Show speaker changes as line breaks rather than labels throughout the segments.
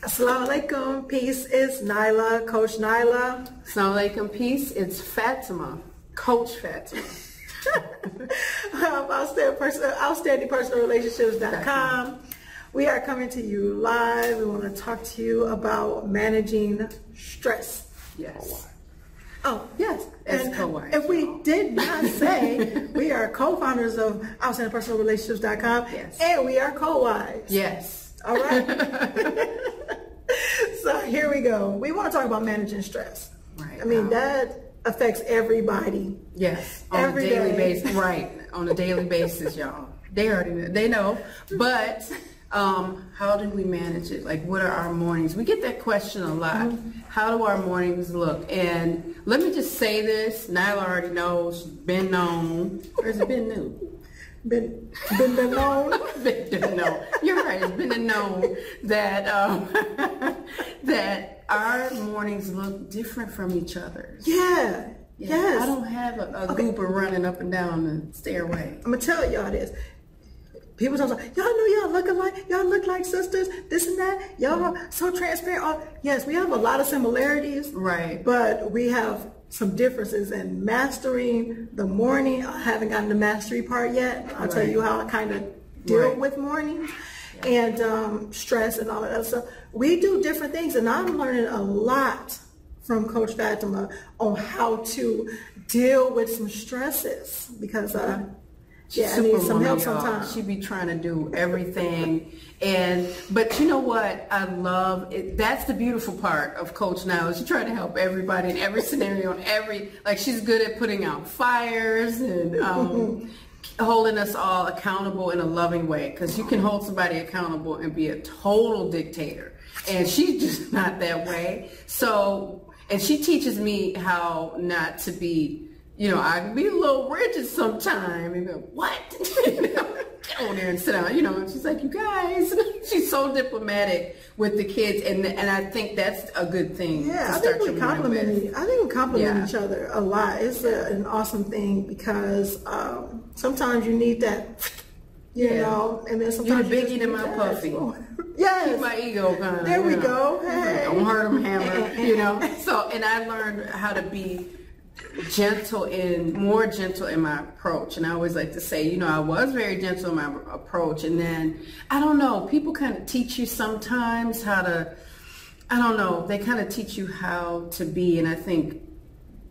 Assalamu alaikum. Peace. It's Nyla, Coach Nyla.
Assalamu alaikum. Peace. It's Fatimah, Coach Fatimah.
Outstandingpersonalrelationships.com. We are coming to you live. We want to talk to you about managing stress.
Yes.
Oh, yes.
As co-wives.
If we did not say, we are co-founders of outstandingpersonalrelationships.com.
Yes.
And we are co-wives.
Yes.
All right. So here we go. We want to talk about managing stress.
Right.
I mean, that affects everybody.
Yes. On
Every
a daily
day.
basis. Right. On a daily basis, y'all. They already know. They know. But how do we manage it? Like, what are our mornings? We get that question a lot.
Mm-hmm.
How do our mornings look? And let me just say this. Nyla already knows. She's been known. Or has it been new?
Been known.
Been known. You're right. It's been known that that our mornings look different from each other's.
Yeah. Yes.
I don't have a gooper running up and down the stairway.
I'm gonna tell y'all this. People talk about, y'all know y'all look alike, y'all look like sisters, this and that. Y'all are so transparent. Oh, yes, we have a lot of similarities.
Right.
But we have some differences in mastering the morning. I haven't gotten the mastery part yet. I'll tell you how I kind of deal with mornings and stress and all of that stuff. We do different things, and I'm learning a lot from Coach Fatimah on how to deal with some stresses because I need some help sometimes.
She be trying to do everything, but you know what? I love it. That's the beautiful part of Coach Nyla. She's trying to help everybody in every scenario, she's good at putting out fires and holding us all accountable in a loving way. Because you can hold somebody accountable and be a total dictator, and she's just not that way. So. And she teaches me how not to be, I can be a little rigid sometimes. And go, what? Get on there and sit down. And she's like, you guys. She's so diplomatic with the kids, and I think that's a good thing.
Yeah,
to
I think we compliment each other a lot. It's an awesome thing because sometimes you need that. You know, and then sometimes
you're the biggie than my puffy.
Yes.
Keep my ego kind of.
There we go. Hey.
Don't hurt him, hammer. So, and I learned how to be more gentle in my approach. And I always like to say, I was very gentle in my approach. And then, I don't know, people kind of teach you sometimes how to, they kind of teach you how to be. And I think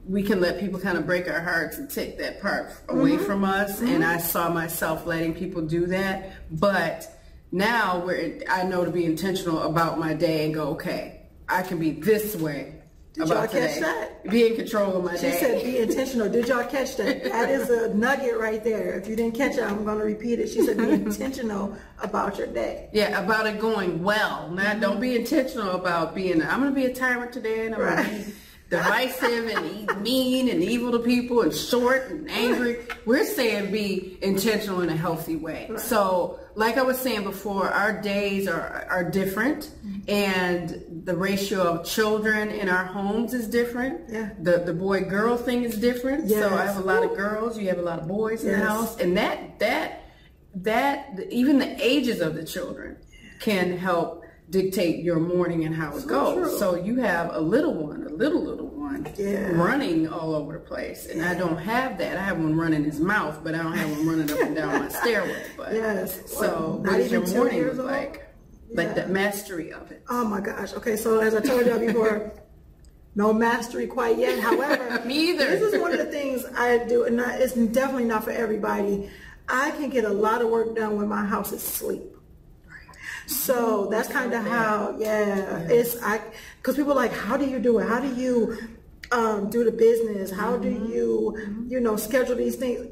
we can let people kind of break our hearts and take that part away from us. And I saw myself letting people do that. But now I know to be intentional about my day and go, okay, I can be this way.
Did y'all catch that?
Be in control of my day.
She said be intentional. Did y'all catch that? That is a nugget right there. If you didn't catch it, I'm going to repeat it. She said be intentional about your day.
Yeah, about it going well. Now, don't be intentional about I'm going to be a tyrant today and I'm going to be divisive and mean and evil to people and short and angry. We're saying be intentional in a healthy way. Right. So like I was saying before, our days are different and the ratio of children in our homes is different. Yeah. The boy-girl thing is different. Yes. So I have a lot of girls, you have a lot of boys in the house, and that even the ages of the children can help dictate your morning and how it goes. True. So you have a little one running all over the place, and I don't have that. I have one running his mouth, but I don't have one running up and down my stairway. But so what is your morning like? Like the mastery of it.
Oh my gosh. Okay, so as I told y'all before, no mastery quite yet. However,
me either.
This is one of the things I do, and it's definitely not for everybody. I can get a lot of work done when my house is asleep. So that's kind of how, because people are like, how do you do it? How do you do the business? How do you, schedule these things?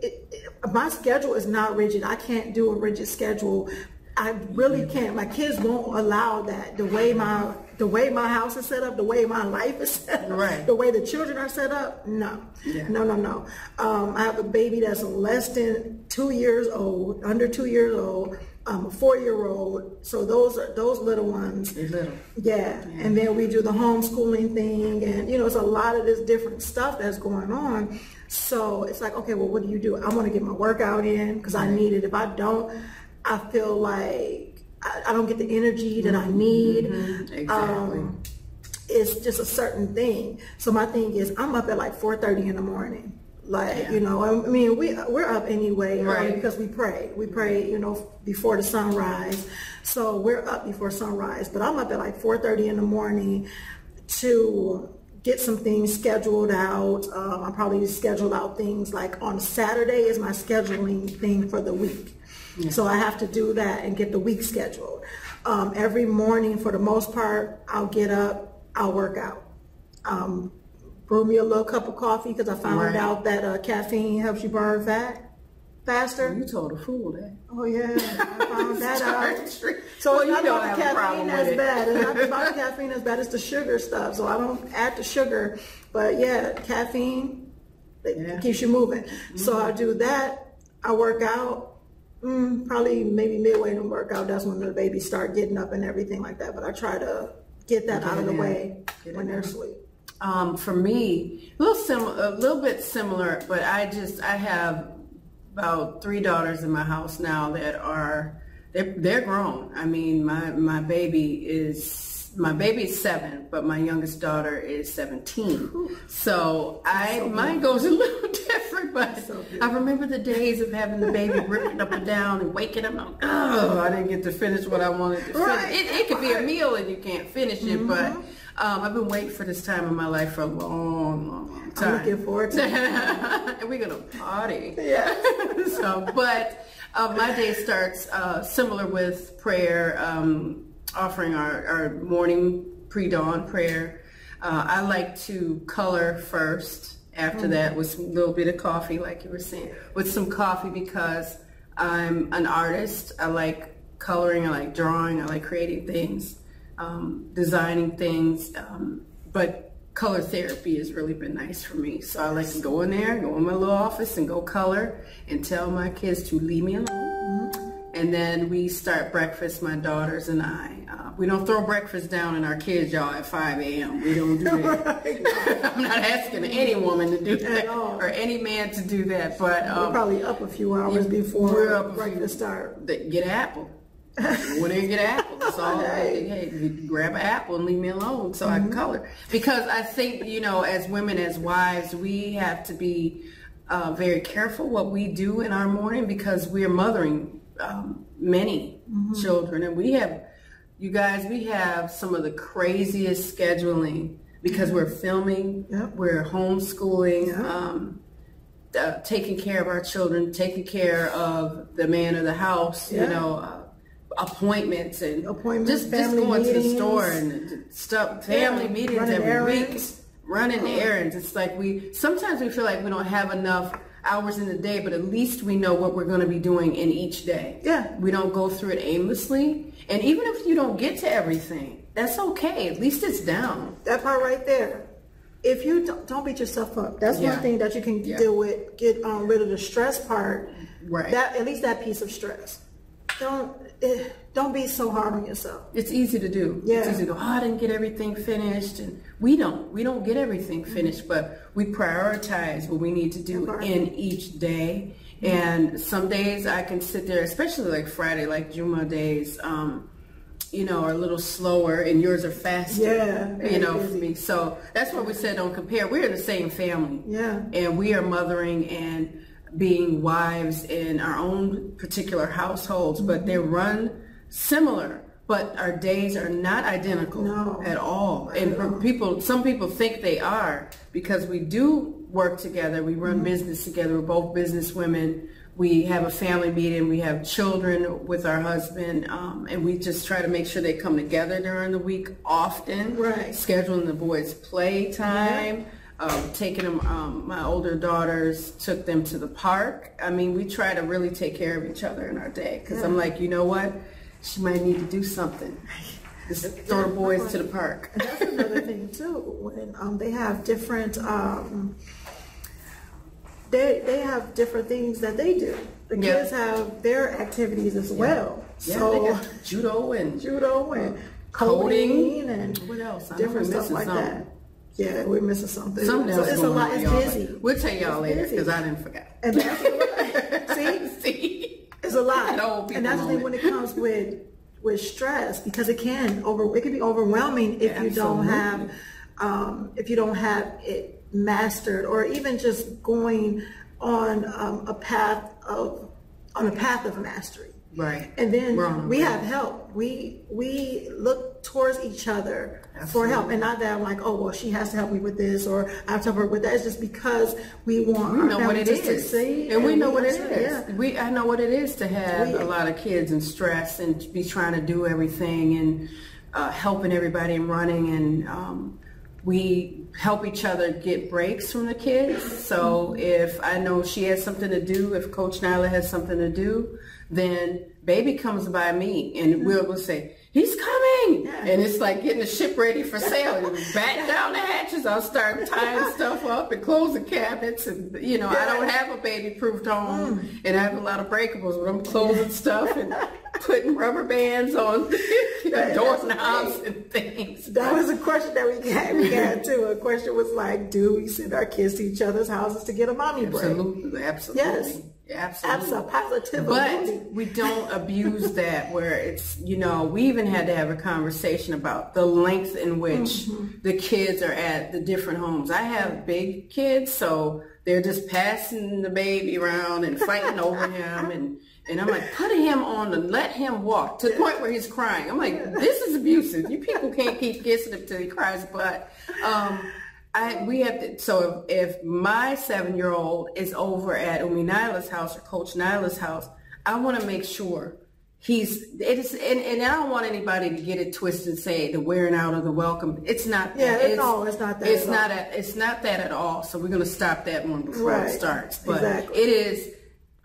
My schedule is not rigid. I can't do a rigid schedule. I really can't. My kids won't allow that. The way my house is set up, the way my life is set up, the way the children are set up, no. No. I have a baby that's less than 2 years old, under 2 years old, a 4-year-old. So those little ones. They're little. Yeah. And then we do the homeschooling thing, and it's a lot of this different stuff that's going on. So it's like, okay, well, what do? I want to get my workout in because I need it. If I don't, I feel like I don't get the energy that I need.
Exactly.
It's just a certain thing. So my thing is, I'm up at like 4:30 in the morning. Like, you know, I mean, we're up anyway, right? Because we pray, you know, before the sunrise. So we're up before sunrise, but I'm up at like 4:30 in the morning to get some things scheduled out. I probably schedule out things like on Saturday is my scheduling thing for the week. So I have to do that and get the week scheduled. Every morning, for the most part, I'll get up, I'll work out. Brew me a little cup of coffee because I found out that caffeine helps you burn fat faster.
You told a fool that.
Oh yeah, I found that out.
well,
So it's
you
not
don't
about
have
the
a
caffeine
problem
that's
with it.
bad. It's not about the caffeine that's bad. It's the sugar stuff. So I don't add the sugar, but yeah, caffeine keeps you moving. So I do that. I work out. Probably maybe midway in the workout. That's when the babies start getting up and everything like that. But I try to get that out of the way when they're asleep.
For me, a little bit similar, but I have about 3 daughters in my house now that are they're grown. I mean, my baby is 7, but my youngest daughter is 17. So mine goes a little different, but I remember the days of having the baby ripping up and down and waking up. I'm like, oh, I didn't get to finish what I wanted to finish. It could be a meal and you can't finish it, but I've been waiting for this time in my life for a long time.
I'm looking forward to it.
And we're gonna party. Yeah. But my day starts similar with prayer, offering our morning pre-dawn prayer. I like to color first. After that, with a little bit of coffee, like you were saying, with some coffee, because I'm an artist. I like coloring. I like drawing. I like creating things. Designing things, but color therapy has really been nice for me. So I like to go in there, go in my little office and go color and tell my kids to leave me alone. And then we start breakfast, my daughters and I. We don't throw breakfast down on our kids, y'all, at 5 a.m. We don't do that. I'm not asking any woman to do that or any man to do that. But
we're probably up a few hours before breakfast start.
Get an apple. Wouldn't get an apple. That's all. Hey, grab an apple and leave me alone so I can color. Because I think, you know, as women, as wives, we have to be very careful what we do in our morning, because we are mothering many children, and we have some of the craziest scheduling because we're filming, we're homeschooling, taking care of our children, taking care of the man of the house, you know. Appointments and just going to the store and stuff, family meetings every week, running errands. It's like sometimes we feel like we don't have enough hours in the day, but at least we know what we're going to be doing in each day. We don't go through it aimlessly, and even if you don't get to everything, that's okay. At least it's down.
That part right there. If you don't beat yourself up, that's one thing that you can deal with. Get rid of the stress part. Right. That, at least that piece of stress. Don't be so hard on yourself.
It's easy to do. It's easy to go, I didn't get everything finished, and we don't get everything finished, but we prioritize what we need to do in each day. And some days I can sit there, especially like Friday, like Juma days, you know, are a little slower, and yours are faster. You know, for me. So that's why we said don't compare. We're in the same family. And we are mothering and being wives in our own particular households, but they run similar, but our days are not identical at all. And some people think they are, because we do work together. We run business together. We're both business women. We have a family meeting. We have children with our husband, and we just try to make sure they come together during the week often. Scheduling the boys' play time. Taking them, my older daughters took them to the park. I mean, we try to really take care of each other in our day, because I'm like, you know what? She might need to do something. Just throw the boys to the park.
And that's another thing too. When they have different, they have different things that they do. The kids have their activities as well. So
they got judo and
coding and
what else?
Different stuff like that. Yeah, we're missing something.
Something else
it's a lot. It's busy.
We'll tell y'all later, because I didn't forget.
And that's see, it's a lot. And that's the thing when it comes with with stress, because it can be overwhelming if you don't have it mastered, or even just going on a path of mastery.
Right.
And then we have help. We look towards each other for help. And not that I'm like, oh, well, she has to help me with this, or I have to help her with that. It's just because we want our family to succeed.
And we know what it is. Yeah. I know what it is to have a lot of kids and stress and be trying to do everything and helping everybody and running. And we help each other get breaks from the kids. So if I know she has something to do, if Coach Nyla has something to do, then baby comes by me and we'll say, he's coming. Yeah. And it's like getting the ship ready for sail. You batten down the hatches. I'll start tying stuff up and closing cabinets. And, you know, I don't have a baby-proofed home and I have a lot of breakables, but I'm closing stuff and putting rubber bands on doorknobs and things.
That was a question that we had too. A question was like, do we send our kids to each other's houses to get a mommy break?
Absolutely.
Yes.
Absolutely.
Positively.
But we don't abuse that where it's, you know, we even had to have a conversation about the length in which the kids are at the different homes. I have big kids, so they're just passing the baby around and fighting over him. And I'm like, put him on and let him walk to the point where he's crying. I'm like, this is abusive. You people can't keep kissing him till he cries. But we have to, so if my 7-year-old is over at Nyla's house or Coach Nyla's house, I want to make sure and I don't want anybody to get it twisted and say the wearing out of the welcome. It's not that.
Yeah, it's not that.
It's not that at all. So we're going to stop that one before it starts. But
exactly.
It is,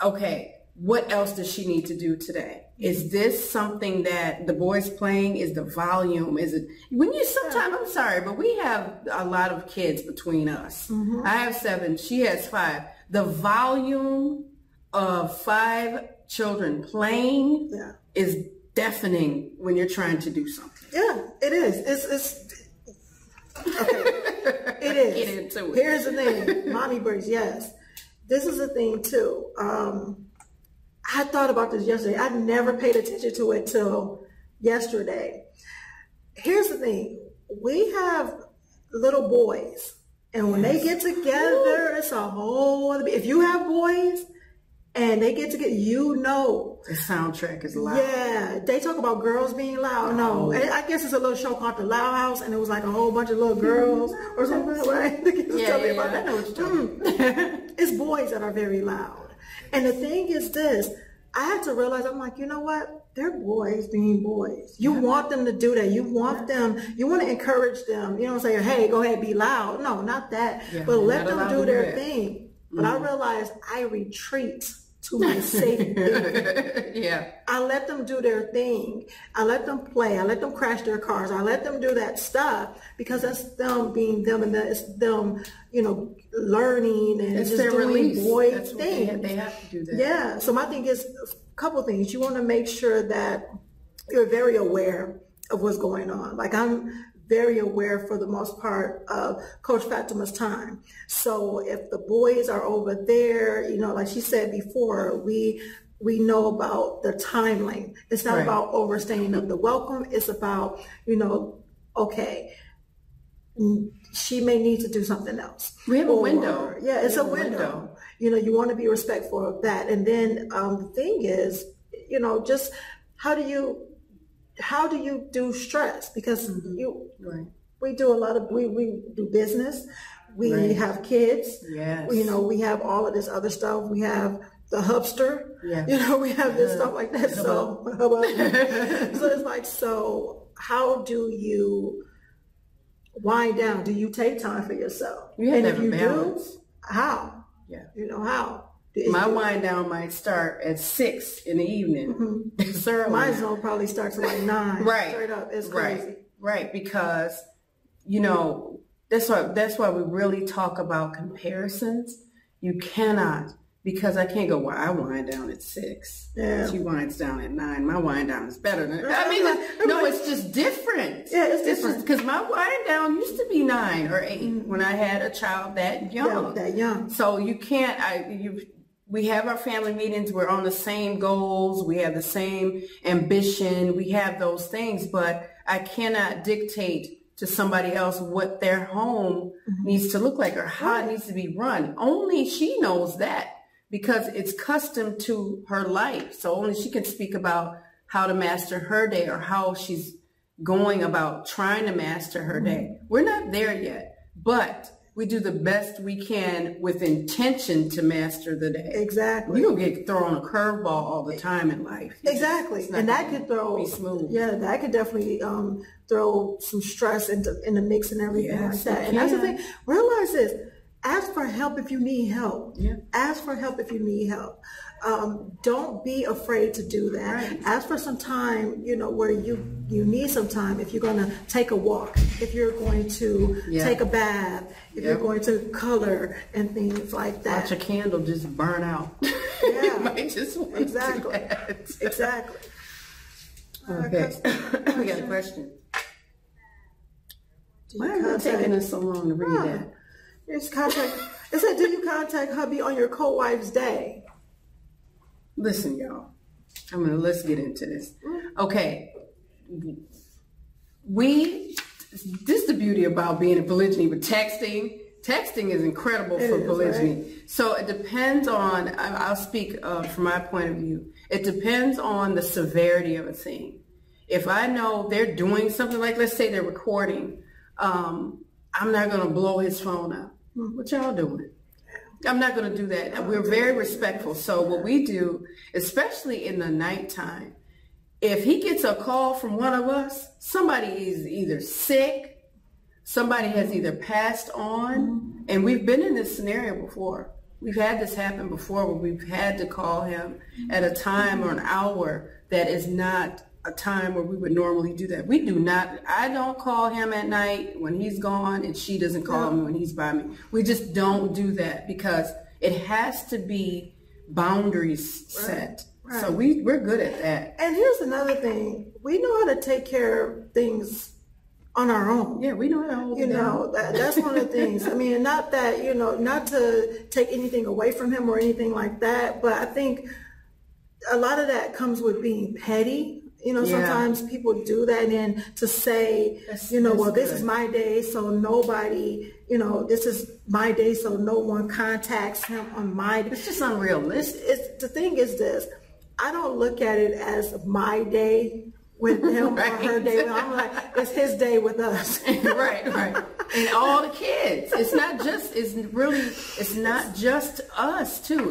okay, what else does she need to do today? Is this something that the boys playing? Is the volume? Is it when you sometimes? I'm sorry, but we have a lot of kids between us. I have 7. She has 5. The volume of 5 children playing is deafening when you're trying to do something.
Yeah, it is. It's okay. It is.
Get into it.
Here's the thing, mommy breaks. Yes, this is the thing too. I thought about this yesterday. I never paid attention to it till yesterday. Here's the thing. We have little boys, and when they get together, it's a whole other. If you have boys and they get together, you know.
The soundtrack is loud.
Yeah. They talk about girls being loud. No. And I guess it's a little show called The Loud House, and it was like a whole bunch of little girls or something, right? The kids tell me about that.
I know what you're talking about.
It's boys that are very loud. And the thing is this, I had to realize, I'm like, you know what? They're boys being boys. You want them to do that. You want to encourage them. You don't say, hey, go ahead, be loud. No, not that. Yeah, but let them do their thing. But I realized I retreat to my safety. I let them do their thing. I let them play. I let them crash their cars. I let them do that stuff because that's them being them, and it's them, you know, learning and
it's
just
their
doing
release.
boy
That's
things.
They have to do that.
Yeah. So my thing is a couple things. You want to make sure that you're very aware of what's going on. Like I'm very aware for the most part of Coach Fatimah's time. So if the boys are over there, you know, like she said before, we know about the time length. It's not about overstaying of the welcome. It's about, you know, okay, she may need to do something else.
We have a window.
Yeah, it's a window. You know, you want to be respectful of that. And then the thing is, you know, just how do you do stress? Because we do a lot of, we do business, we have kids, you know, we have all of this other stuff. We have the hubster, you know, we have this stuff like that. So it's like, so how do you wind down? Do you take time for yourself? And if you do, how? Yeah. You know, how?
My wind down might start at 6 in the evening. It's early.
Mine's will probably start at like 9. Straight up. It's crazy.
Right. Because, you know, that's why we really talk about comparisons. You cannot, because I can't go, well, I wind down at 6. She winds down at 9. My wind down is better than I mean, no, it's just different.
Yeah, it's different.
Because my wind down used to be 9 or 8 when I had a child that young.
That young.
So you can't, we have our family meetings. We're on the same goals. We have the same ambition. We have those things, but I cannot dictate to somebody else what their home needs to look like or how it needs to be run. Only she knows that, because it's custom to her life. So only she can speak about how to master her day or how she's going about trying to master her day. We're not there yet, but we do the best we can with intention to master the day.
Exactly.
You don't get thrown a curveball all the time in life.
Exactly. And that could throw, yeah, that could definitely throw some stress in the mix and everything like that. And that's the thing. Realize this. Ask for help if you need help. Yeah. Ask for help if you need help. Don't be afraid to do that. Right. Ask for some time, you know, where you need some time. If you're going to take a walk, if you're going to take a bath, if you're going to color and things like that.
Watch a candle just burn out.
Yeah.
You might just want
exactly.
to do that.
Exactly.
Okay. We got a question. Why is it taking us so long to read that?
It said, do you contact hubby on your co-wives day?
Listen, y'all. Let's get into this. Okay. This is the beauty about being in polygyny, but texting is incredible for polygyny. Right? So it depends on, I'll speak from my point of view. It depends on the severity of a thing. If I know they're doing something, like let's say they're recording, I'm not going to blow his phone up. What y'all doing? I'm not going to do that. We're very respectful. So what we do, especially in the nighttime, if he gets a call from one of us, somebody is either sick, somebody has either passed on, and we've been in this scenario before. We've had this happen before where we've had to call him at a time or an hour that is not a time where we would normally do that. We do not, I don't call him at night when he's gone, and she doesn't call me when he's by me. We just don't do that because it has to be boundaries set. Right. So we're good at that.
And here's another thing. We know how to take care of things on our own.
Yeah, we know how to hold it down.
That's one of the things. I mean, not that, not to take anything away from him or anything like that, but I think a lot of that comes with being petty. Sometimes people do that, and then to say, well, this is my day, so nobody, this is my day, so no one contacts him on my day.
It's just unrealistic.
The thing is this, I don't look at it as my day with him or her day. I'm like, it's his day with us.
Right. And all the kids. It's not just us too.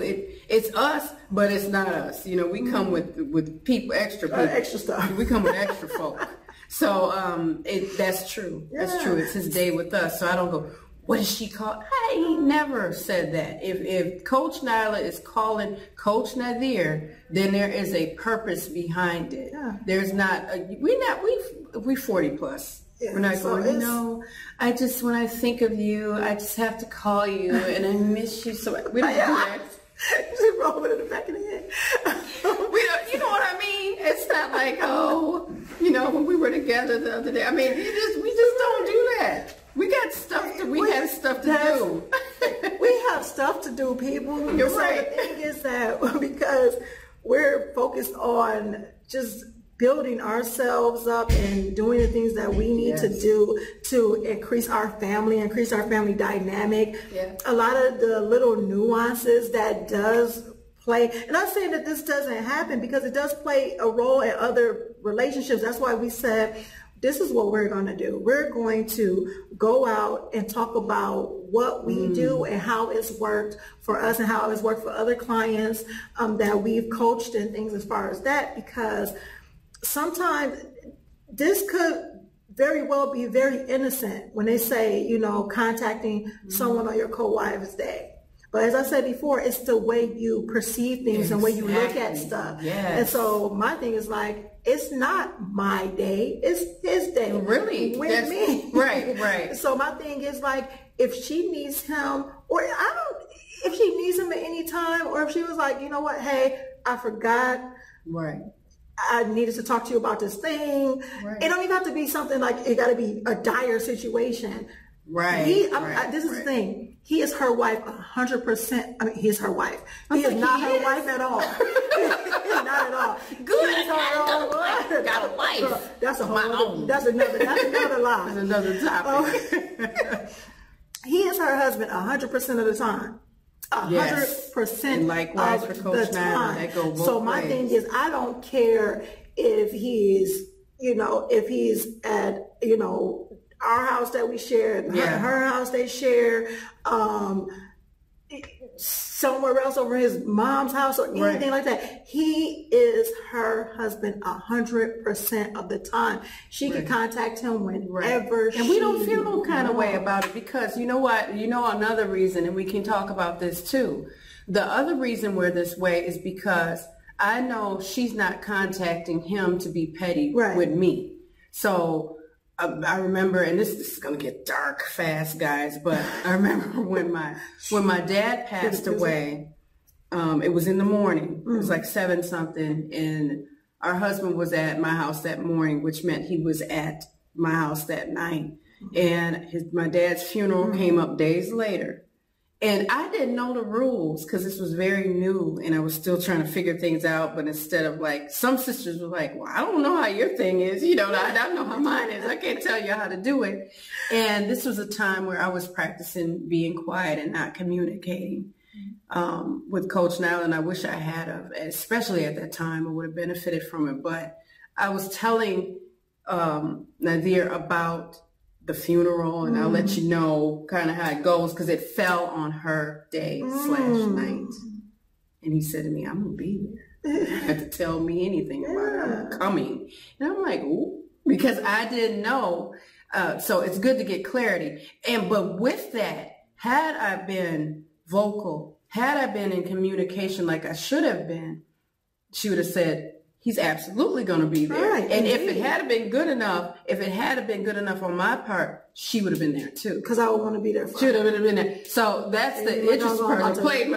It's us, but it's not us. We come with people, extra
stuff.
We come with extra folk. So that's true. Yeah. That's true. It's his day with us. So I don't go, what is she called? I never said that. If Coach Nyla is calling Coach Nazir, then there is a purpose behind it. Yeah. There's not we 40 plus. Yeah. We're not going, I just, when I think of you, I just have to call you and I miss you so much. We don't do that.
Just roll it in the back of the head.
You know what I mean? It's not like, when we were together the other day. I mean, we just don't do that. We got stuff to, we have stuff to do.
We have stuff to do, people.
You're right.
The thing is that because we're focused on just building ourselves up and doing the things that we need to do to increase our family dynamic. Yeah. A lot of the little nuances that does play, and I'm not saying that this doesn't happen, because it does play a role in other relationships. That's why we said, this is what we're going to do. We're going to go out and talk about what we do and how it's worked for us and how it's worked for other clients that we've coached and things as far as that, because sometimes this could very well be very innocent when they say, contacting someone on your co-wives day. But as I said before, it's the way you perceive things and the way you look at stuff. Yes. And so my thing is like, it's not my day, it's his day.
Really?
With me.
Right.
So my thing is like, if she needs him, or if she needs him at any time, or if she was like, you know what, hey, I forgot.
Right.
I needed to talk to you about this thing. Right. It don't even have to be something like, it got to be a dire situation.
Right.
This is the thing. He is her wife 100%. I mean, he's her wife. He is not her wife at all. Not at all.
Good. Got a wife.
That's a whole other, that's another lie.
That's another topic.
He is her husband 100% of the time. 100%
and likewise for Coach Nyla. That go both
so my
ways.
thing is, I don't care if he's, if he's at, our house that we share, her house they share, somewhere else over his mom's house or anything like that. He is her husband 100% of the time. She can contact him whenever
and we don't feel no kind of way about it, because you know what? Another reason, and we can talk about this too. The other reason we're this way is because I know she's not contacting him to be petty with me. So I remember, and this is going to get dark fast, guys, but I remember when my dad passed away, it was in the morning. It was like 7-something, and our husband was at my house that morning, which meant he was at my house that night. And my dad's funeral came up days later. And I didn't know the rules because this was very new and I was still trying to figure things out. But instead of some sisters were like, well, I don't know how your thing is. I don't know how mine is. I can't tell you how to do it. And this was a time where I was practicing being quiet and not communicating with Coach Nyla. And I wish I had, especially at that time, I would have benefited from it. But I was telling Nazir about the funeral, and I'll let you know kind of how it goes, because it fell on her day / night. And he said to me, I'm going to be there. You don't have to tell me anything about it. I'm coming. And I'm like, ooh, because I didn't know. So it's good to get clarity. But with that, had I been vocal, had I been in communication like I should have been, she would have said, he's absolutely going to be there.
Right,
and if it had been good enough, on my part, she would have been there too.
Because I would want to be there.
She would have been there. So that's the interesting part. Don't do it.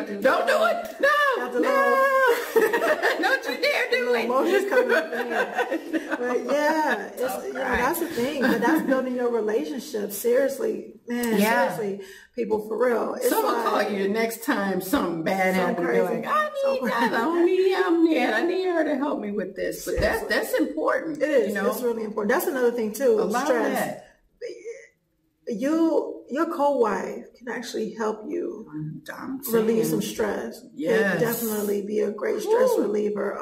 No. Don't you dare do it.
Emotions coming up in. But that's the thing. But that's building your relationship. Seriously, man. Yeah. Seriously, people, for real.
Someone call you the next time something bad happens. You're like, I need her to help me with this. But that's important.
It is. It's really important. That's another thing too.
Allow
stress.
That.
Your co-wife can actually help you relieve some stress.
Yes.
It definitely be a great stress reliever.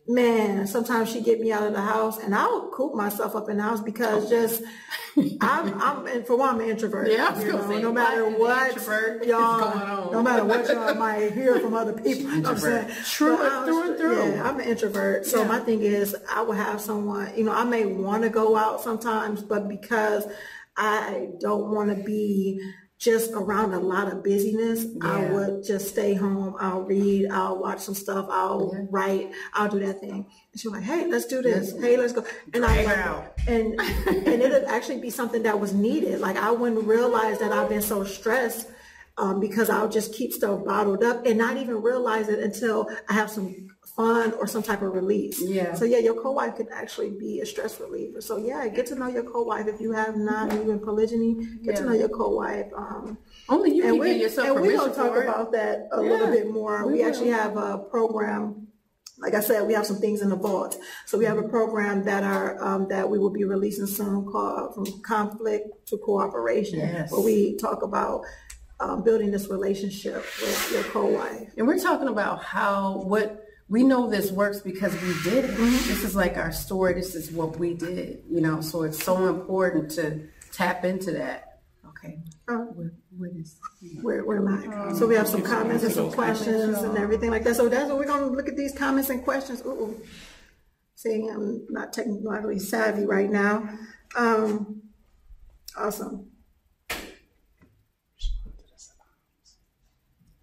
Man, sometimes she get me out of the house and I'll coop myself up in the house because and for one, I'm an introvert.
Yeah, I was gonna say,
no matter what y'all, no matter what y'all might hear from other people. I'm saying, through and through. Yeah, I'm an introvert. So my thing is, I will have someone. I may want to go out sometimes, but because I don't want to be just around a lot of busyness, I would just stay home. I'll read, I'll watch some stuff, I'll write, I'll do that thing. And she's like, hey, let's do this. Hey, let's go. And and it'll actually be something that was needed. Like, I wouldn't realize that I've been so stressed because I'll just keep stuff bottled up and not even realize it until I have some fun or some type of release. Yeah. So your co-wife could actually be a stress reliever. So get to know your co-wife. If you have not, you in polygyny, get to know your co-wife.
Only you can give yourself permission.
And we're going to talk about that a little bit more. We actually have a program. Like I said, we have some things in the vault. So we have a program that we will be releasing soon called From Conflict to Cooperation, where we talk about building this relationship with your co-wife.
And we're talking about we know this works because we did it. This is like our story. This is what we did, so it's so important to tap into that. Okay.
Where am I? So we have some comments and some questions and everything like that. So that's what we're going to look at, these comments and questions. Saying I'm not technically savvy right now. Awesome.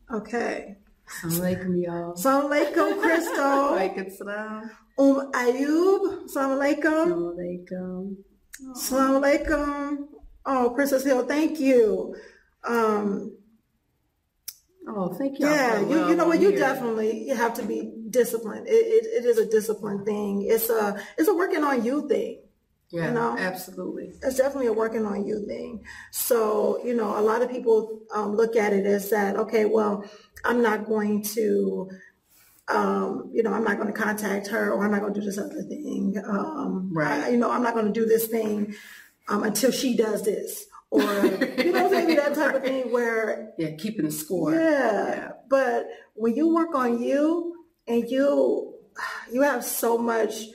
Assalamu
Okay.
alaikum, y'all.
Assalamu alaikum, Crystal.
Alaikum salam.
Ayub. Assalamu alaikum.
Assalamu alaikum.
Assalamu alaikum. Oh, Princess Hill, thank you.
Thank you.
Yeah, you know what? You definitely have to be disciplined. It is a discipline thing. It's a working on you thing.
Yeah,
you know?
absolutely.
It's definitely a working on you thing. So, you know, a lot of people look at it as that, okay, well, I'm not going to, you know, I'm not going to contact her, or I'm not going to do this other thing.
Right.
You know, I'm not going to do this thing until she does this. Or, you know, maybe that type of thing where.
Yeah, keeping the score.
Yeah. But when you work on you and you have so much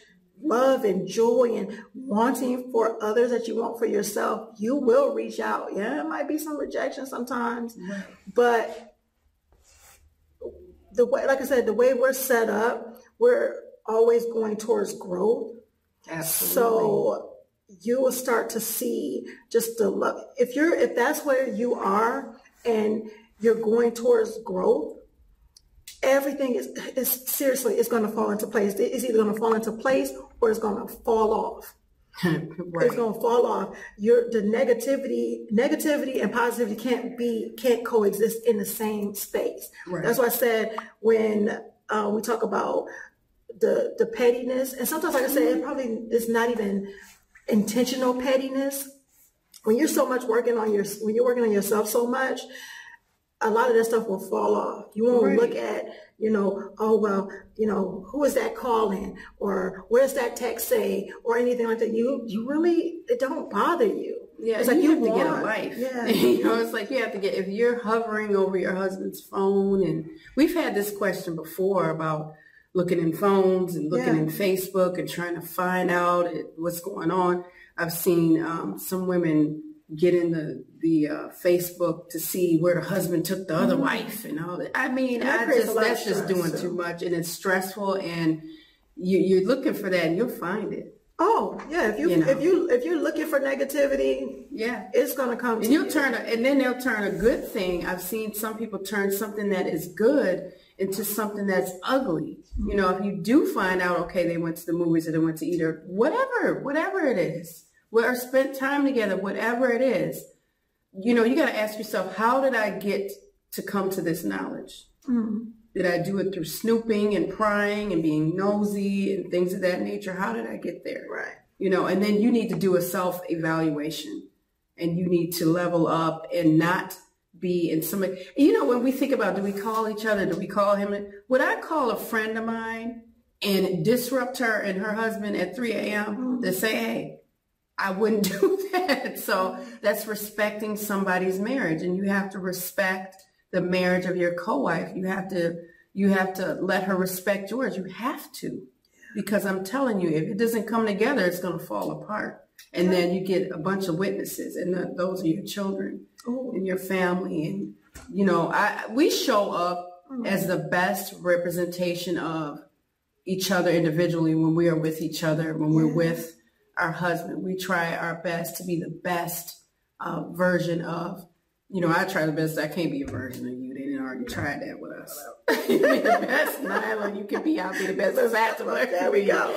love and joy and wanting for others that you want for yourself, you will reach out. Yeah, it might be some rejection sometimes,
right.
But the way, like I said, the way we're set up, we're always going towards growth.
Absolutely.
So you will start to see just the love. If that's where you are and you're going towards growth, everything is seriously, it's going to fall into place. It's either going to fall into place or it's going to fall off. Right. It's going to fall off. The negativity and positivity can't coexist in the same space. Right. That's why I said when we talk about the pettiness, and sometimes, like I said, it probably is not even intentional pettiness. When you're so much when you're working on yourself so much, a lot of that stuff will fall off. You won't look at, you know, oh, well, you know, who is that calling, or what does that text say, or anything like that. You really, it don't bother you.
Yeah, it's like you have to get a life. Yeah. You know, it's like you have to get, if you're hovering over your husband's phone, and we've had this question before about looking in phones and looking in Facebook and trying to find out what's going on. I've seen some women get in the Facebook to see where the husband took the other wife and all that. I mean, that's just doing too much, and it's stressful, and you're looking for that, and you'll find it.
Oh yeah, if you're looking for negativity, yeah, it's gonna come.
And and then they'll turn a good thing. I've seen some people turn something that is good into something that's ugly. You know, if you do find out, okay, they went to the movies or they went to eat, or whatever it is, or spent time together, whatever it is, you know, you got to ask yourself, how did I get to come to this knowledge? Mm-hmm. Did I do it through snooping and prying and being nosy and things of that nature? How did I get there? Right. You know, and then you need to do a self-evaluation, and you need to level up and not be in somebody. You know, when we think about, do we call each other? Do we call him? Would I call a friend of mine and disrupt her and her husband at 3 a.m. to say, hey, I wouldn't do that. So that's respecting somebody's marriage, and you have to respect the marriage of your co-wife. You have to let her respect yours. You have to, because I'm telling you, if it doesn't come together, it's going to fall apart. And then you get a bunch of witnesses, and those are your children and your family. And, you know, we show up as the best representation of each other individually when we are with each other, when we're with our husband. We try our best to be the best version of, you know, I try the best. I can't be a version of you. They didn't already try that with us. You be the best Nyla you can be. I'll be the best Fatimah. There we go.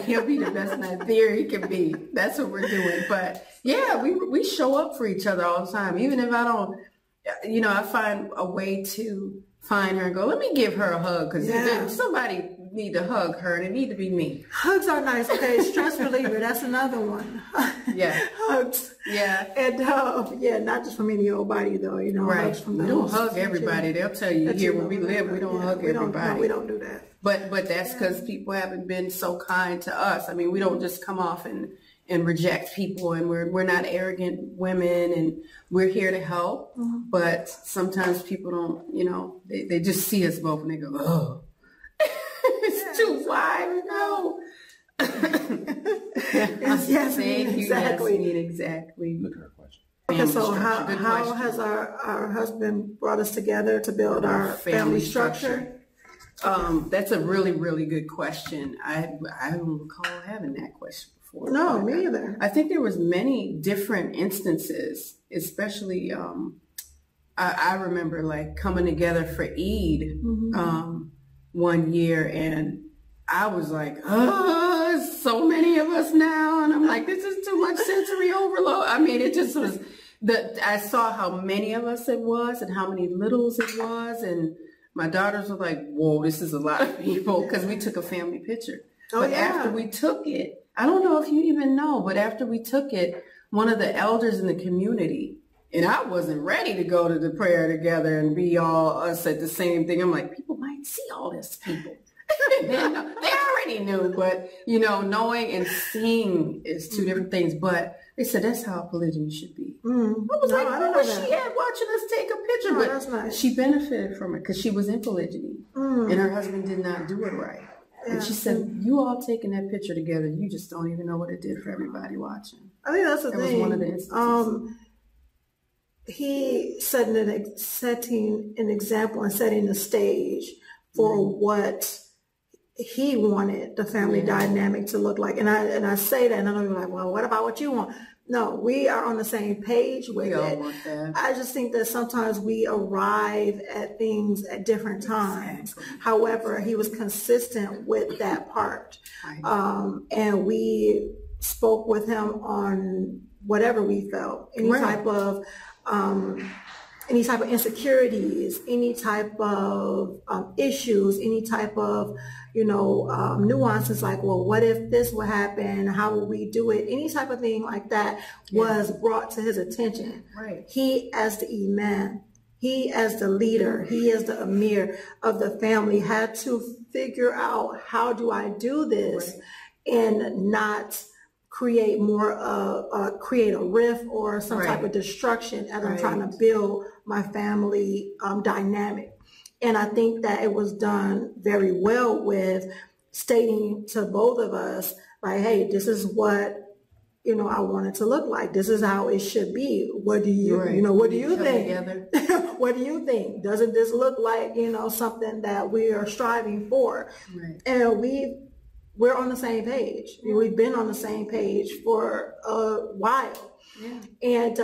He'll be the best Nazir he can be. That's what we're doing. But yeah, we show up for each other all the time. Even if I don't, you know, I find a way to find her and go, let me give her a hug, because somebody need to hug her, and it need to be me.
Hugs are nice. Okay, stress reliever. That's another one.
Yeah.
Hugs. Yeah. And not just from any old body though. You know, hugs from the.
We don't hug everybody. They'll tell you here where we live, we don't hug everybody.
We don't do that.
But that's because people haven't been so kind to us. I mean, we don't just come off and reject people, and we're not arrogant women, and we're here to help. Mm-hmm. But sometimes people don't, you know, they just see us both and they go, oh, it's too wide. No. Exactly.
Look at her question.
Okay, so how has our husband brought us together to build our family structure?
That's a really, really good question. I don't recall having that question before.
No, me either.
I think there was many different instances, especially I remember like coming together for Eid one year, and I was like, oh, so many of us now, and I'm like, this is too much sensory overload. I mean, it just was I saw how many of us it was and how many littles it was, and my daughters were like, whoa, this is a lot of people, because we took a family picture. But after we took it, I don't know if you even know, but after we took it, one of the elders in the community, and I wasn't ready to go to the prayer together and be all us at the same thing. I'm like, people might see all this people. They already knew, but you know, knowing and seeing is two different things. But they said that's how polygyny should be. I was like, who was she at watching us take a picture?
No,
but
that's nice.
she benefited from it because she was in polygyny and her husband did not do it right. And she said, you all taking that picture together, you just don't even know what it did for everybody watching.
I think that's the thing.
That was one of the instances.
He setting an example and setting the stage for what he wanted the family dynamic to look like. And I say that, and I know you're like, well, what about what you want? No, we are on the same page with it.
all want that.
I just think that sometimes we arrive at things at different times. However, he was consistent with that part. And we spoke with him on whatever we felt, any type of insecurities, any type of issues, any type of, nuances like, well, what if this would happen? How will we do it? Any type of thing like that was brought to his attention. Right. He as the imam, he as the leader, he as the emir of the family had to figure out, how do I do this and not create create a rift or some type of destruction as I'm trying to build my family dynamic. And I think that it was done very well with stating to both of us, like, hey, this is what, I want it to look like. This is how it should be. What do you, what do you think? What do you think? Doesn't this look like, something that we are striving for? Right. And we're on the same page. We've been on the same page for a while. Yeah. And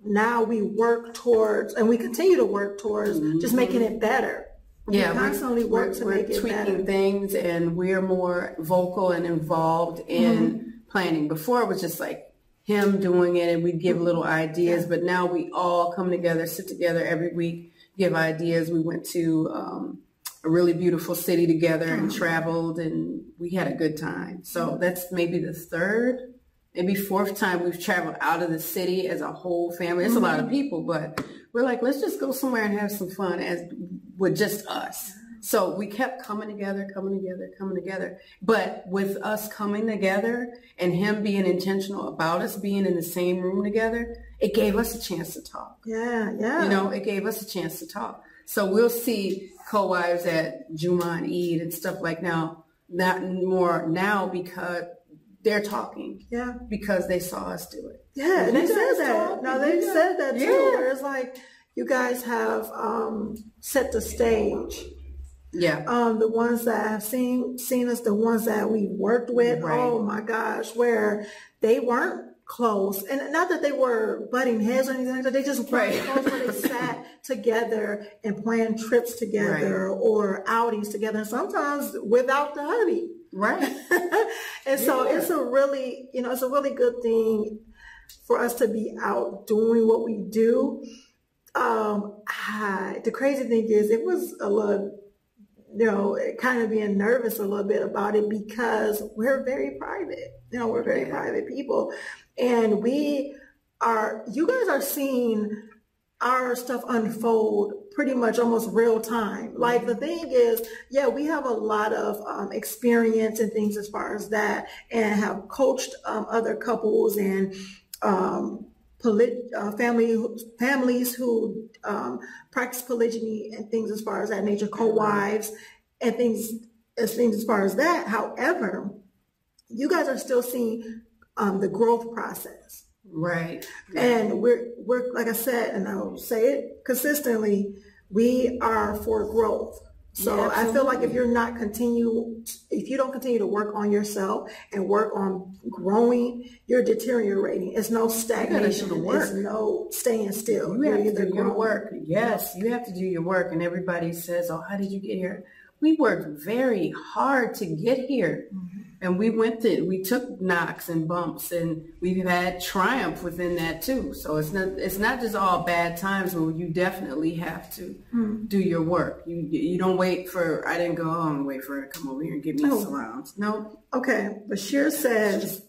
now we work towards, and we continue to work towards just making it better. We constantly work to make it better. We're tweaking things, and we're more vocal and involved in planning. Before it was just like him doing it, and we'd give little ideas, but now we all come together, sit together every week, give ideas. We went to a really beautiful city together and traveled, and we had a good time. So that's maybe the third, maybe fourth time we've traveled out of the city as a whole family. It's a lot of people, but we're like, let's just go somewhere and have some fun with just us. So we kept coming together. But with us coming together and him being intentional about us being in the same room together, it gave us a chance to talk. It gave us a chance to talk. So we'll see co-wives at Juma and Eid and stuff like not more now because they're talking. Yeah. Because they saw us do it. Yeah, and they said that. No, they said that too. Where it's like, you guys have set the stage. Yeah. The ones that have seen us, the ones that we worked with, oh my gosh, where they weren't close, and not that they were butting heads or anything like that, they just weren't close, where they sat together and planned trips together or outings together, and sometimes without the hubby. Right. And so it's a really, it's a really good thing for us to be out doing what we do. The crazy thing is, it was a little, kind of being nervous a little bit about it because we're very private. We're very private people. And you guys are seeing our stuff unfold pretty much almost real time. Like, the thing is, we have a lot of experience and things as far as that, and have coached other couples and families who practice polygyny and things as far as that nature, co-wives and things as far as that. However, you guys are still seeing the growth process. Right. And we're like I said, and I'll say it consistently, we are for growth. So I feel like if you don't continue to work on yourself and work on growing, you're deteriorating. It's no stagnation. It's no staying still. You have to do your work. Yes, you have to do your work. And everybody says, oh, how did you get here? We worked very hard to get here. Mm-hmm.
And we took knocks and bumps, and we've had triumph within that too. So it's not just all bad times where you definitely have to do your work. You don't wait for, I didn't go home and wait for her to come over here and give me surrounds. No.
Okay. Bashir says,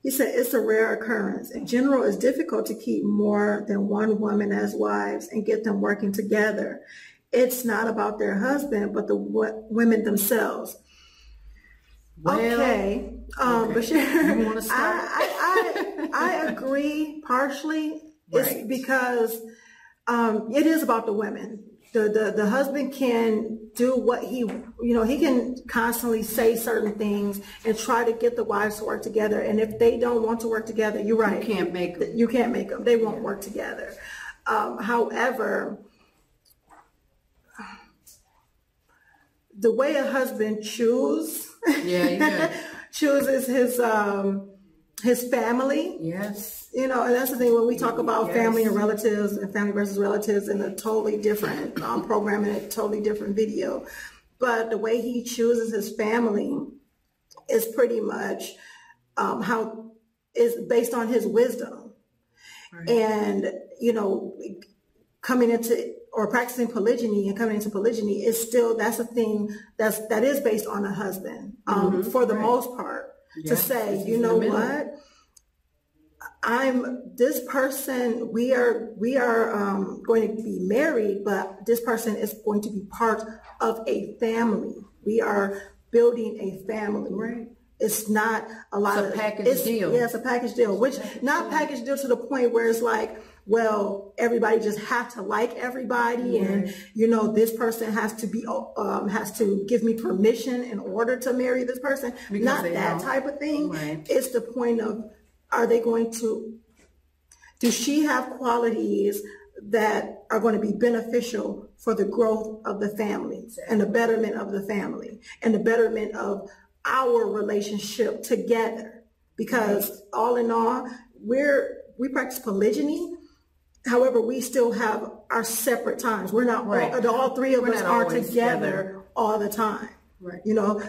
he said, it's a rare occurrence. In general, it's difficult to keep more than one woman as wives and get them working together. It's not about their husband, but the women themselves. Well, okay. Bashir, you want to start? I agree partially. Right. It's because it is about the women. The husband can do what he can constantly say certain things and try to get the wives to work together. And if they don't want to work together, you're right.
You can't make them.
You can't make them. They won't work together. However, the way a husband chooses his family.
Yes.
And that's the thing when we talk about family and relatives and family versus relatives in a totally different program and a totally different video. But the way he chooses his family is pretty much how is based on his wisdom. Right. And, coming into or practicing polygyny and coming into polygyny is still, that's a thing that is based on a husband for the most part. To say, you know what, I'm this person, we are going to be married, but this person is going to be part of a family. We are building a family. Right. It's not a lot of
package deal.
Yeah, it's a package deal, which not package deal to the point where it's like, well, everybody just have to like everybody, and this person has to give me permission in order to marry this person. Because not that type of thing. Right. It's the point of, do she have qualities that are going to be beneficial for the growth of the family and the betterment of the family and the betterment of our relationship together? Because all in all, we practice polygyny. However, we still have our separate times. We're not all three of us aren't together all the time. Right. Coach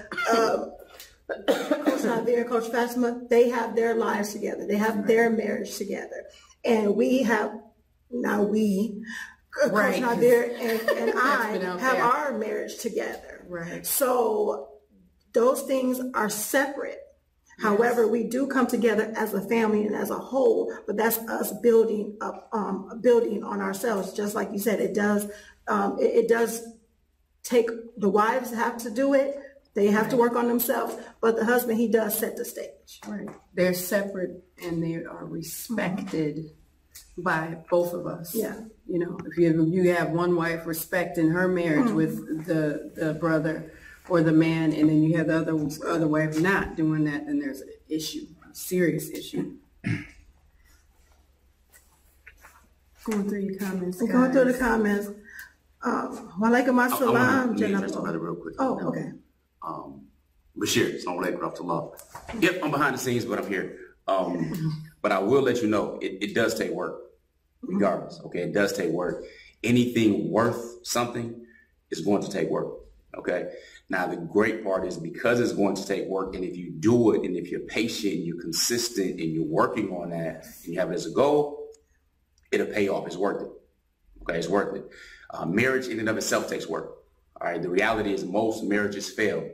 Nazir and Coach Fatimah, they have their lives together. They have their marriage together. And we have, Coach Nazir and I have our marriage together. Right. So those things are separate. Yes. However, we do come together as a family and as a whole, but that's us building on ourselves. Just like you said, it does take, the wives have to do it. They have to work on themselves, but the husband, he does set the stage.
Right. They're separate and they are respected by both of us. Yeah. If you have one wife respecting her marriage with the brother or the man, and then you have the other wife not doing that, then there's an issue, a serious issue. Going through your comments, guys.
Going through the comments. Walaikum assalam.
Somebody real quick.
Oh, okay.
Bashir, so I'm like Abdullah. Yep, I'm behind the scenes, but I'm here. But I will let you know, it does take work, regardless. Okay, it does take work. Anything worth something is going to take work. Okay. Now, the great part is because it's going to take work, and if you do it, and if you're patient, you're consistent, and you're working on that, and you have it as a goal, it'll pay off. It's worth it. Okay, it's worth it. Marriage in and of itself takes work. All right. The reality is most marriages fail.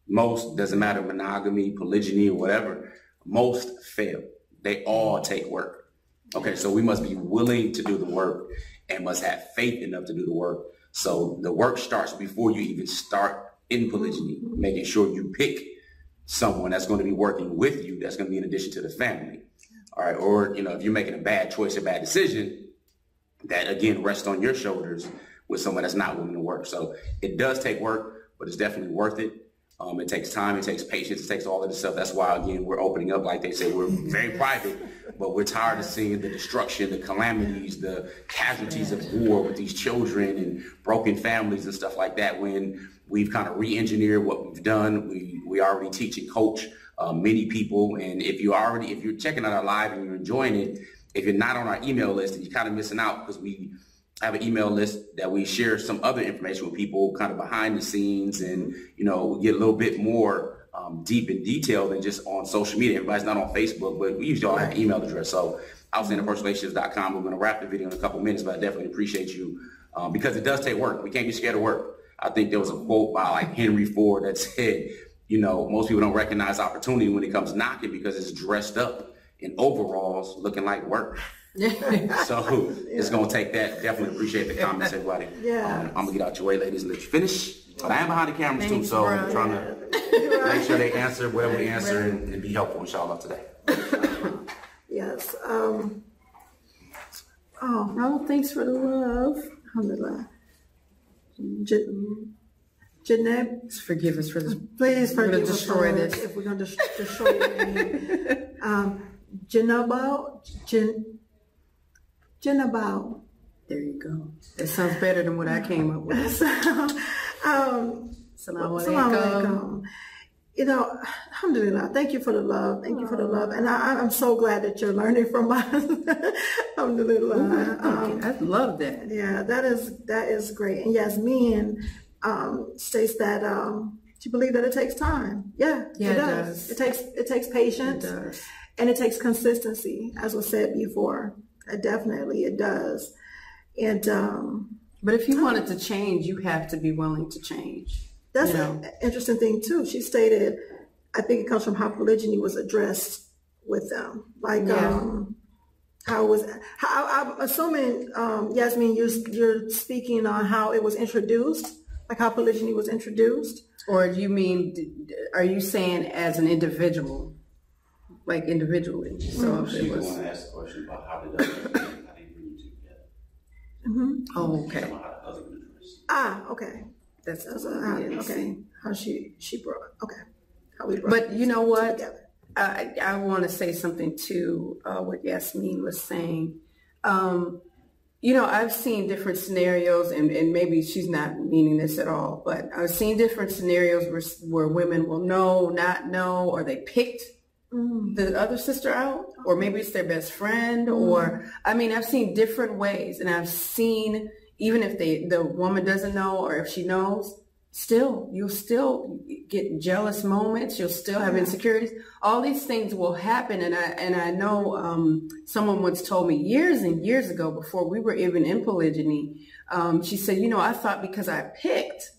Most, doesn't matter, monogamy, polygyny, or whatever, most fail. They all take work. Okay, so we must be willing to do the work and must have faith enough to do the work. So the work starts before you even start in polygyny, making sure you pick someone that's going to be working with you, that's going to be in addition to the family. All right, or, if you're making a bad choice, a bad decision, that again rests on your shoulders with someone that's not willing to work. So it does take work, but it's definitely worth it. It takes time, it takes patience, it takes all of this stuff. That's why, again, we're opening up, like they say, we're very private, but we're tired of seeing the destruction, the calamities, the casualties of war with these children and broken families and stuff like that. When we've kind of re-engineered what we've done, we already teach and coach many people. And if you're checking out our live and you're enjoying it, if you're not on our email list, then you're kind of missing out, because we have an email list that we share some other information with people kind of behind the scenes, and we get a little bit more deep in detail than just on social media. Everybody's not on Facebook, but we usually all have an email address. So outstandingpersonalrelationships.com. We're going to wrap the video in a couple minutes, but I definitely appreciate you because it does take work. We can't be scared of work. I think there was a quote by like Henry Ford that said, you know, most people don't recognize opportunity when it comes knocking because it's dressed up in overalls looking like work. So it's going to take that. Definitely appreciate the comments, everybody.
Yeah.
I'm going to get out your way, ladies, and let you finish. But I am behind the cameras too, so I'm trying to make sure they answer whatever we answer and be helpful, inshallah, today.
Yes.
Thanks for the love.
Alhamdulillah. Janeb,
forgive us for this.
please forgive us
destroy this.
if we're going to destroy your name. Janabal.
There you go. That sounds better than what I came up with.
Assalamu alaikum. You know, alhamdulillah, thank you for the love. Thank you for the love. And I'm so glad that you're learning from us. Alhamdulillah.
I love that.
Yeah, that is great. And Yasmin states that she believes that it takes time. Yeah, it does. It takes patience. It does. And it takes consistency, as was said before. Definitely it does. And
but if you wanted to change, you have to be willing to change.
That's an interesting thing too. She stated, I think it comes from how polygyny was addressed with them. Like I'm assuming, Yasmin, you're speaking on how it was introduced, like how polygyny was introduced. Or
do you mean, are you saying as an individual, like individually? So if it was.
Want to ask a question about how did how they bring you together?
Oh, okay.
Okay.
That's
okay. How she brought. Okay. How we brought.
But you know what?
Together.
I want to say something to what Yasmin was saying. You know, I've seen different scenarios, and maybe she's not meaning this at all, but I've seen different scenarios where women will know, not know, or they picked the other sister out, or maybe it's their best friend, or I mean, I've seen different ways, and I've seen. Even if the woman doesn't know, or if she knows, you'll still get jealous moments. You'll still have insecurities. All these things will happen. And I know someone once told me years and years ago, before we were even in polygyny, she said, you know, I thought because I picked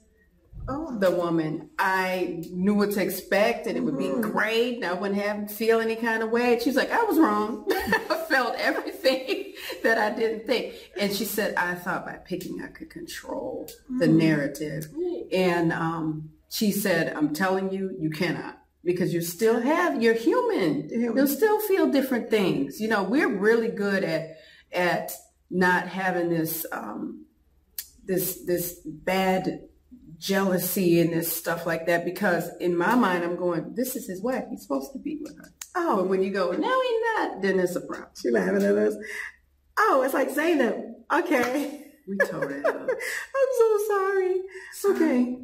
the woman, I knew what to expect, and it would be great, and I wouldn't feel any kind of way. And she's like, I was wrong. I felt everything that I didn't think. And she said, I thought by picking I could control the narrative. And she said, I'm telling you, you cannot, because you're human. You'll still feel different things. You know, we're really good at not having this this bad jealousy and this stuff like that, because in my mind I'm going, this is his wife, he's supposed to be with her. But when you go, no he's not, then it's a problem.
She laughing at us. It's like Zaynab. Okay.
We tore that up.
I'm so sorry. Okay.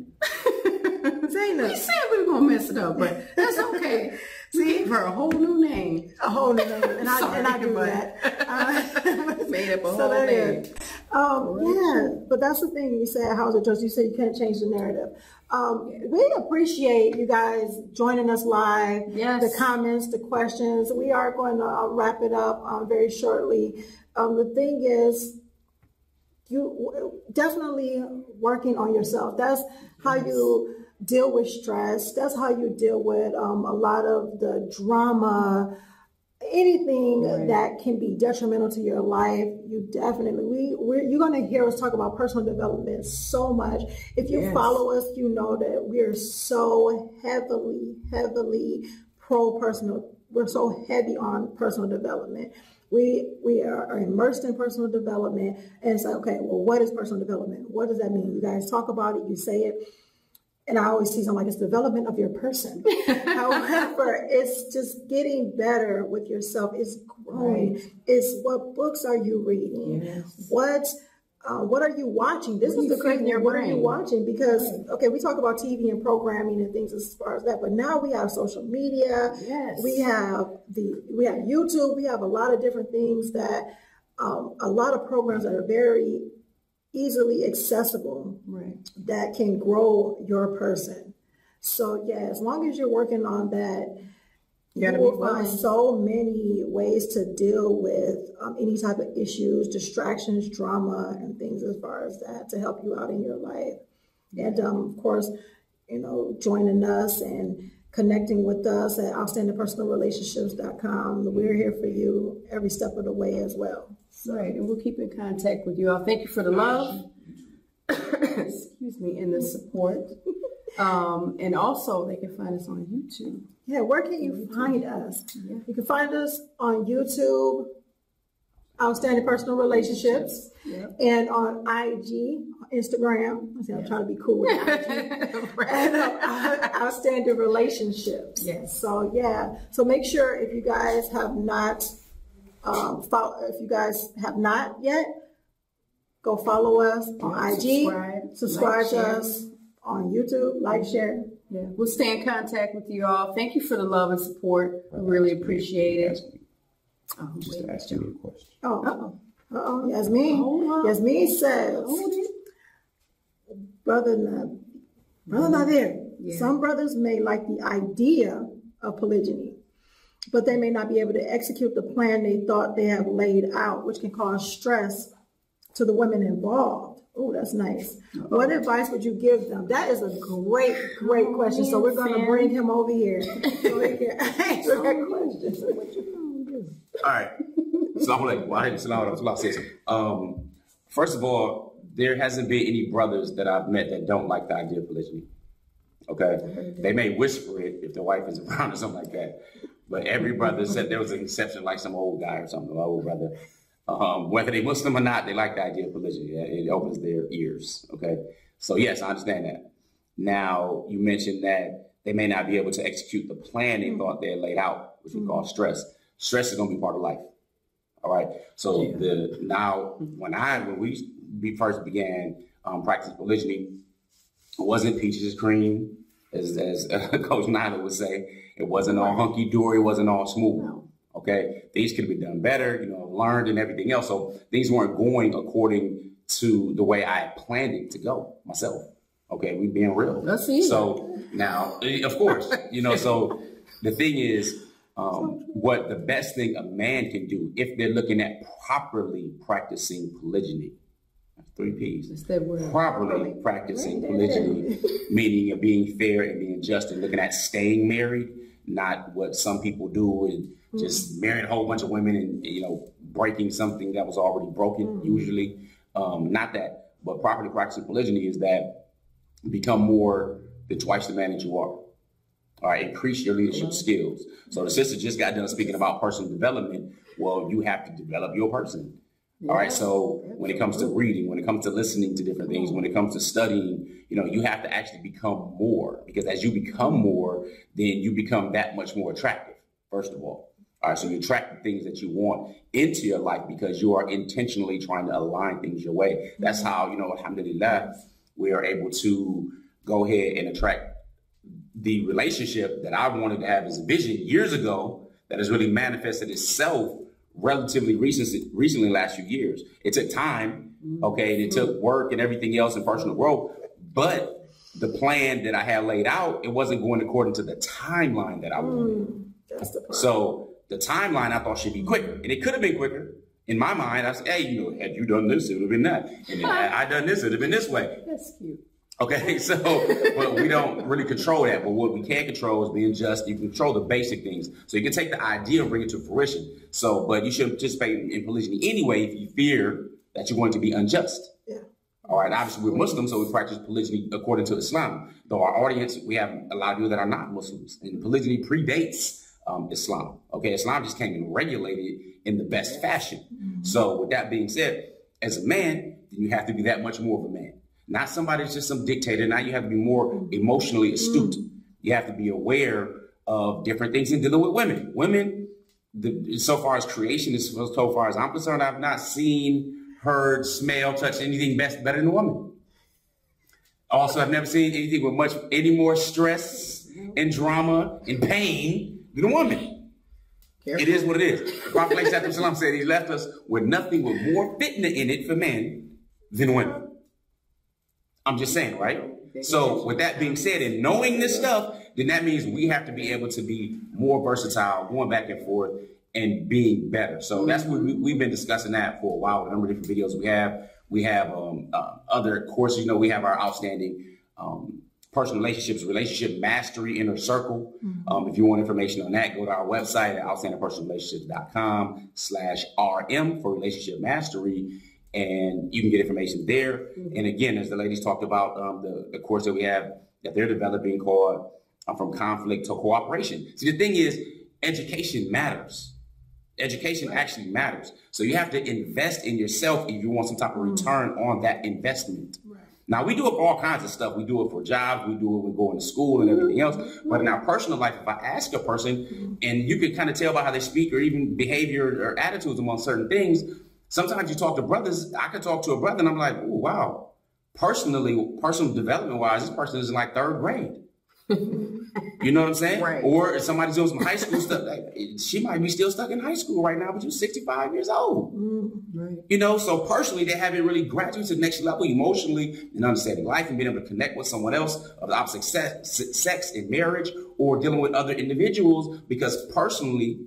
Zaynab.
We said we were gonna mess it up, but that's okay. See, gave her a whole new name.
A whole new name. And I do that.
Made up a whole name.
Yeah, but that's the thing. You said, how's it just? You said you can't change the narrative. We appreciate you guys joining us live.
Yes.
The comments, the questions. We are going to wrap it up very shortly. The thing is, you definitely working on yourself. That's how you deal with stress. That's how you deal with a lot of the drama, anything that can be detrimental to your life. You definitely, you're going to hear us talk about personal development so much. If you follow us, you know that we are so heavily pro-personal. We're so heavy on personal development. We are immersed in personal development. And it's like, okay, well, what is personal development? What does that mean? You guys talk about it, you say it. And I always see something like it's development of your person. However, it's just getting better with yourself. It's growing. Right. It's what books are you reading? Yes. What are you watching? This is the crazy thing. What are you watching? Because, okay, we talk about TV and programming and things as far as that, but now we have social media. Yes. We have YouTube. We have a lot of different things that, a lot of programs that are very easily accessible, that can grow your person. So yeah, as long as you're working on that,
You gotta
you will
be willing.
find so many ways to deal with any type of issues, distractions, drama, and things as far as that to help you out in your life. And of course, you know, joining us and connecting with us at outstandingpersonalrelationships.com. We're here for you every step of the way as well.
Right, and we'll keep in contact with you all. Thank you for the love, excuse me, and the support. And also, they can find us on YouTube.
Yeah, where can you find us? You can find us on YouTube, Outstanding Personal Relationships, and on IG, Instagram. I'm trying to be cool with IG. And Outstanding Relationships.
Yes.
So yeah, so make sure if you guys have not, yet, go follow us on IG, subscribe to us on YouTube, like, share.
Yeah, we'll stay in contact with you all. Thank you for the love and support. We really appreciate it.
Just to ask you a question.
Yasmin says, Brother Nazir, some brothers may like the idea of polygyny, but they may not be able to execute the plan they thought they have laid out, which can cause stress to the women involved. Oh, that's nice. What advice would you give them? That is a great question. So we're going to bring him over here so he can answer that question. So what you going to do?
All right. First of all, there hasn't been any brothers that I've met that don't like the idea of polygyny. Okay? They may whisper it if their wife is around or something like that. But every brother said there was an exception, like some old guy or something, an old brother. Whether they Muslim or not, they like the idea of polygyny. It opens their ears, okay? So yes, I understand that. Now, you mentioned that they may not be able to execute the plan they thought they had laid out, which we call stress. Stress is going to be part of life, all right? So when we first began practicing polygyny, it wasn't peaches and cream, as Coach Nyla would say. It wasn't all hunky-dory, it wasn't all smooth. No. Okay, things could have been done better, learned and everything else. So things weren't going according to the way I had planned it to go myself. Okay, we being real. So now, of course, so the thing is, what the best thing a man can do if they're looking at properly practicing polygyny, 3 P's, properly practicing polygyny, meaning being fair and being just and looking at staying married, not what some people do and just marrying a whole bunch of women and, breaking something that was already broken, usually. Not that, but properly practicing polygyny is that become more than twice the man that you are. All right, increase your leadership skills. So the sister just got done speaking about personal development. Well, you have to develop your person. All right, so when it comes to reading, when it comes to listening to different things, when it comes to studying, you have to actually become more, because as you become more, then you become that much more attractive, first of all. All right, so you attract the things that you want into your life because you are intentionally trying to align things your way. That's how, alhamdulillah, we are able to go ahead and attract the relationship that I wanted to have as a vision years ago that has really manifested itself relatively recently last few years. It took time, okay, and it took work and everything else and personal growth, but the plan that I had laid out, it wasn't going according to the timeline that I wanted.
That's the plan.
So the timeline I thought should be quicker, and it could have been quicker. In my mind, I said, hey, had you done this, it would have been that. And then I done this, it would have been this way.
That's cute.
Okay, so, but we don't really control that. But what we can control is being just. You can control the basic things. So you can take the idea and bring it to fruition. So, but you shouldn't participate in polygyny anyway if you fear that you're going to be unjust.
Yeah.
All right, obviously we're Muslims, so we practice polygyny according to Islam. Though our audience, we have a lot of people that are not Muslims. And polygyny predates Islam. Okay, Islam just came and regulated it in the best fashion. So with that being said, as a man, then you have to be that much more of a man. Not somebody that's just some dictator. Now you have to be more emotionally astute. You have to be aware of different things in dealing with women. Women, so far as creation is, so far as I'm concerned, I've not seen, heard, smelled, touched anything better than a woman. Also, I've never seen anything with any more stress and drama and pain than a woman. It is what it is. The Prophet ﷺ said he left us with nothing with more fitna in it for men than women. I'm just saying, right? So with that being said, and knowing this stuff, then that means we have to be able to be more versatile, going back and forth, and being better. So that's what we've been discussing that for a while. A number of different videos we have. We have other courses. You know, we have our outstanding personal relationships, relationship mastery inner circle. If you want information on that, go to our website at outstandingpersonalrelationships.com/RM for relationship mastery, and you can get information there. And again, as the ladies talked about, the course that we have that they're developing called From Conflict to Cooperation. See, the thing is, education matters. Education actually matters. So you have to invest in yourself if you want some type of return on that investment. Now, we do it for all kinds of stuff. We do it for jobs. We do it when going to school and everything else. But in our personal life, if I ask a person, and you can kind of tell by how they speak or even behavior or attitudes among certain things, sometimes you talk to brothers. I could talk to a brother and I'm like, oh, wow. Personally, personal development-wise, this person is in like 3rd grade. You know what I'm saying?
Right.
Or if somebody's doing some high school stuff, like, she might be still stuck in high school right now, but you're 65 years old.
Right.
You know, so personally, they haven't really graduated to the next level emotionally and understanding life and being able to connect with someone else of the opposite sex in marriage or dealing with other individuals because personally,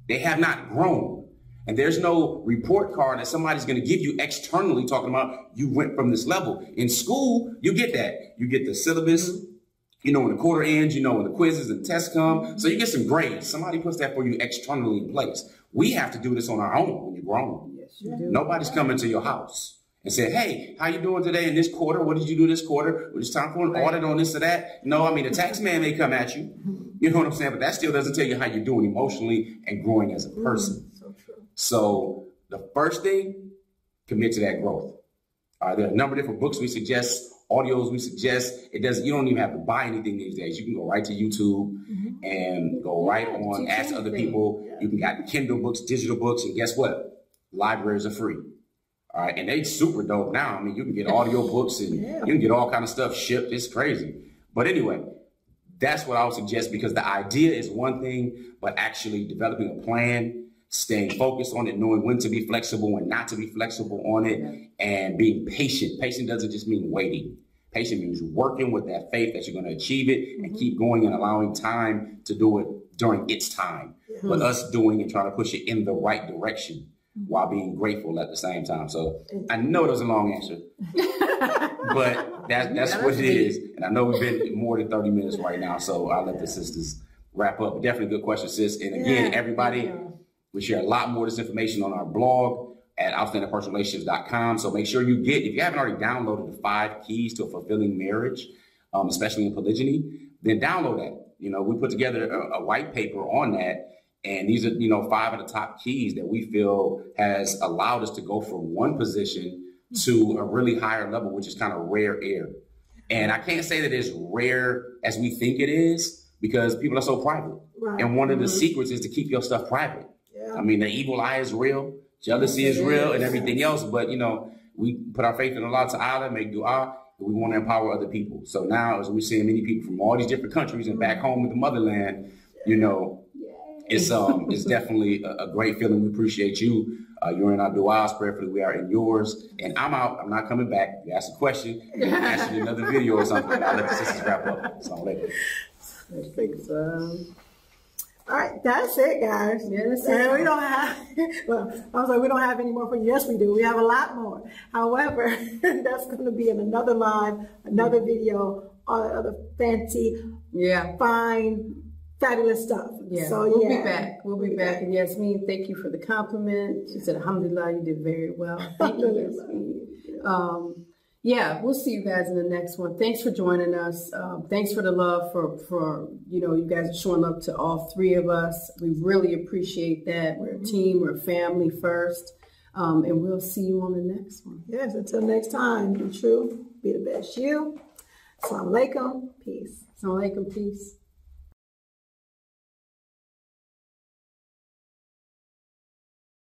they have not grown. And there's no report card that somebody's going to give you externally talking about you went from this level. In school, you get that. You get the syllabus. You know, when the quarter ends, you know, when the quizzes and tests come. So you get some grades. Somebody puts that for you externally in place. We have to do this on our own when you're grown.
Yes, you do.
Nobody's coming to your house and say, hey, how you doing today in this quarter? What did you do this quarter? It's time for an audit on this or that. No, I mean, the tax man may come at you. You know what I'm saying? But that still doesn't tell you how you're doing emotionally and growing as a person.
So true.
So the first thing, commit to that growth. There are a number of different books we suggest, audios we suggest. You don't even have to buy anything these days. You can go right to YouTube and go right on, ask other people. You can get Kindle books, digital books, and guess what? Libraries are free. All right, and they super dope now. I mean, you can get audio books and you can get all kind of stuff shipped. It's crazy. But anyway, that's what I would suggest because the idea is one thing, but actually developing a plan, staying focused on it, knowing when to be flexible and not to be flexible on it, and being patient. Patient doesn't just mean waiting. Patient means working with that faith that you're going to achieve it and keep going and allowing time to do it during its time. But us doing and trying to push it in the right direction while being grateful at the same time. So I know that was a long answer, but that's what it is. And I know we've been more than 30 minutes right now, so I'll let the sisters wrap up. Definitely a good question, sis. And again, everybody, we share a lot more of this information on our blog at outstandingpersonalrelationships.com. So make sure you get, if you haven't already downloaded the 5 keys to a fulfilling marriage, especially in polygyny, then download that. You know, we put together a white paper on that. And these are, 5 of the top keys that we feel has allowed us to go from one position to a really higher level, which is kind of rare air. And I can't say that it's rare as we think it is because people are so private. Right. And one of the secrets is to keep your stuff private. I mean, the evil eye is real, jealousy is real, and everything else. But, we put our faith in Allah Ta'ala, make dua, and we want to empower other people. So now, as we're seeing many people from all these different countries and back home in the motherland, it's definitely a great feeling. We appreciate you. You're in our duas. Prayerfully, we are in yours. And I'm out. I'm not coming back. You ask a question. You can ask you another video or something. I'll let the sisters wrap up. Assalamu alaikum.
All right, that's it, guys. And we don't have, well, I was like, we don't have any more for you. Yes, we do. We have a lot more. However, that's going to be in another live, another video, all the other fancy, fine, fabulous stuff. So,
we'll be back. We'll be back. And Yasmin, thank you for the compliment. She said, alhamdulillah, you did very well. Thank you, Yasmin. We'll see you guys in the next one. Thanks for joining us. Thanks for the love for you guys are showing up to all 3 of us. We really appreciate that. We're a team, we're a family first. And we'll see you on the next one.
Yes, until next time, be true, be the best you. Assalamu alaikum, peace.
Assalamu alaikum, peace.